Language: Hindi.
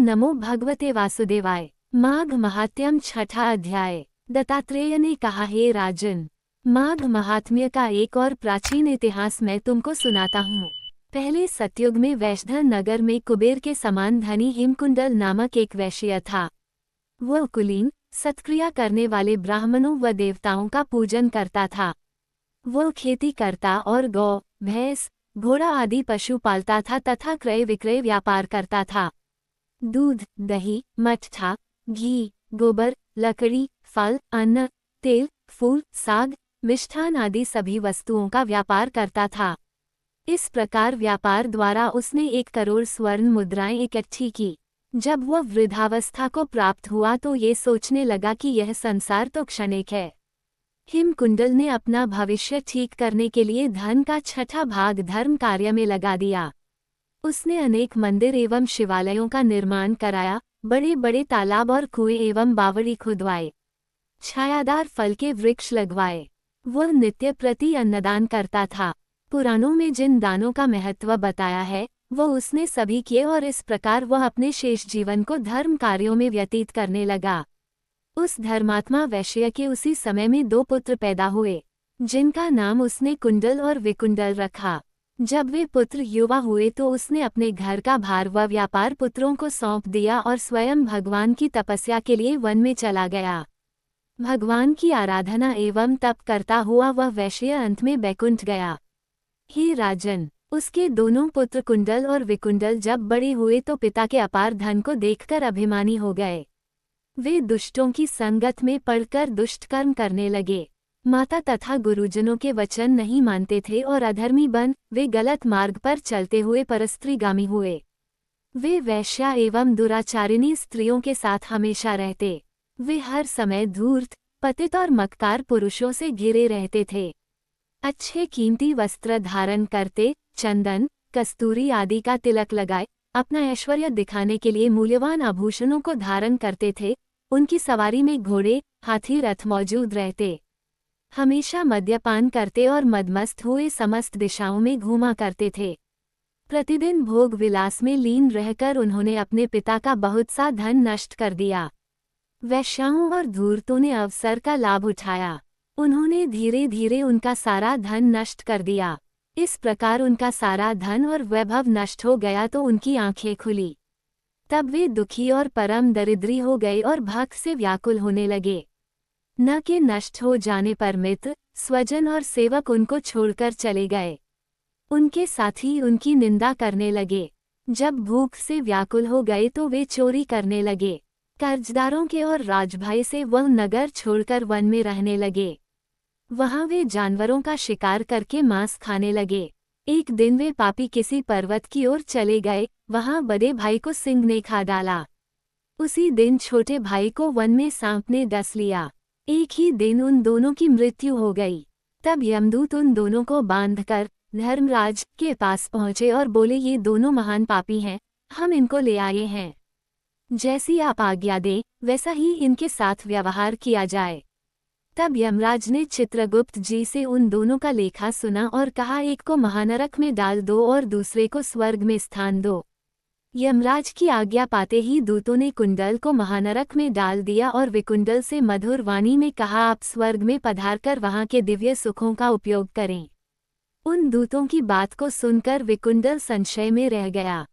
नमो भगवते वासुदेवाय। माघ महात्म्यम छठा अध्याय। दत्तात्रेय ने कहा, हे राजन, माघ महात्म्य का एक और प्राचीन इतिहास मैं तुमको सुनाता हूँ। पहले सतयुग में वैश्धर नगर में कुबेर के समान धनी हिमकुंडल नामक एक वैश्य था। वह कुलीन, सत्क्रिया करने वाले ब्राह्मणों व देवताओं का पूजन करता था। वह खेती करता और गौ, भैंस, घोड़ा आदि पशु पालता था तथा क्रय विक्रय व्यापार करता था। दूध, दही, मट्ठा, घी, गोबर, लकड़ी, फल, अन्न, तेल, फूल, साग, मिष्ठान आदि सभी वस्तुओं का व्यापार करता था। इस प्रकार व्यापार द्वारा उसने 1 करोड़ स्वर्ण मुद्राएं इकट्ठी की। जब वह वृद्धावस्था को प्राप्त हुआ तो ये सोचने लगा कि यह संसार तो क्षणिक है। हिमकुंडल ने अपना भविष्य ठीक करने के लिए धन का 6ठा भाग धर्म कार्य में लगा दिया। उसने अनेक मंदिर एवं शिवालयों का निर्माण कराया, बड़े बड़े तालाब और कुएं एवं बावड़ी खुदवाए, छायादार फल के वृक्ष लगवाए। वह नित्य प्रति अन्नदान करता था। पुराणों में जिन दानों का महत्व बताया है वह उसने सभी किए और इस प्रकार वह अपने शेष जीवन को धर्म कार्यों में व्यतीत करने लगा। उस धर्मात्मा वैश्य के उसी समय में 2 पुत्र पैदा हुए, जिनका नाम उसने कुंडल और विकुंडल रखा। जब वे पुत्र युवा हुए तो उसने अपने घर का भार व व्यापार पुत्रों को सौंप दिया और स्वयं भगवान की तपस्या के लिए वन में चला गया। भगवान की आराधना एवं तप करता हुआ वह वैश्य अंत में बैकुंठ गया। हे राजन, उसके दोनों पुत्र कुंडल और विकुंडल जब बड़े हुए तो पिता के अपार धन को देखकर अभिमानी हो गए। वे दुष्टों की संगत में पड़कर दुष्ट कर्म करने लगे। माता तथा गुरुजनों के वचन नहीं मानते थे और अधर्मी बन वे गलत मार्ग पर चलते हुए परस्त्रीगामी हुए। वे वैश्या एवं दुराचारिणी स्त्रियों के साथ हमेशा रहते। वे हर समय धूर्त, पतित और मक्कार पुरुषों से घिरे रहते थे। अच्छे कीमती वस्त्र धारण करते, चंदन, कस्तूरी आदि का तिलक लगाए, अपना ऐश्वर्य दिखाने के लिए मूल्यवान आभूषणों को धारण करते थे। उनकी सवारी में घोड़े, हाथी, रथ मौजूद रहते। हमेशा मद्यपान करते और मदमस्त हुए समस्त दिशाओं में घूमा करते थे। प्रतिदिन भोग विलास में लीन रहकर उन्होंने अपने पिता का बहुत सा धन नष्ट कर दिया। वैश्याओं और धूर्तों ने अवसर का लाभ उठाया। उन्होंने धीरे धीरे उनका सारा धन नष्ट कर दिया। इस प्रकार उनका सारा धन और वैभव नष्ट हो गया तो उनकी आंखें खुली। तब वे दुखी और परम दरिद्री हो गए और भक्त से व्याकुल होने लगे। न के नष्ट हो जाने पर मित्र, स्वजन और सेवक उनको छोड़कर चले गए। उनके साथी उनकी निंदा करने लगे। जब भूख से व्याकुल हो गए तो वे चोरी करने लगे। कर्जदारों के और राजभाई से वह नगर छोड़कर वन में रहने लगे। वहां वे जानवरों का शिकार करके मांस खाने लगे। एक दिन वे पापी किसी पर्वत की ओर चले गए। वहां बड़े भाई को सिंह ने खा डाला। उसी दिन छोटे भाई को वन में सांप ने डस लिया। एक ही दिन उन दोनों की मृत्यु हो गई। तब यमदूत उन दोनों को बांधकर धर्मराज के पास पहुंचे और बोले, ये दोनों महान पापी हैं, हम इनको ले आए हैं। जैसी आप आज्ञा दें वैसा ही इनके साथ व्यवहार किया जाए। तब यमराज ने चित्रगुप्त जी से उन दोनों का लेखा सुना और कहा, एक को महानरक में डाल दो और दूसरे को स्वर्ग में स्थान दो। यमराज की आज्ञा पाते ही दूतों ने कुंडल को महानरक में डाल दिया और विकुंडल से मधुर वाणी में कहा, आप स्वर्ग में पधारकर वहां के दिव्य सुखों का उपयोग करें। उन दूतों की बात को सुनकर विकुंडल संशय में रह गया।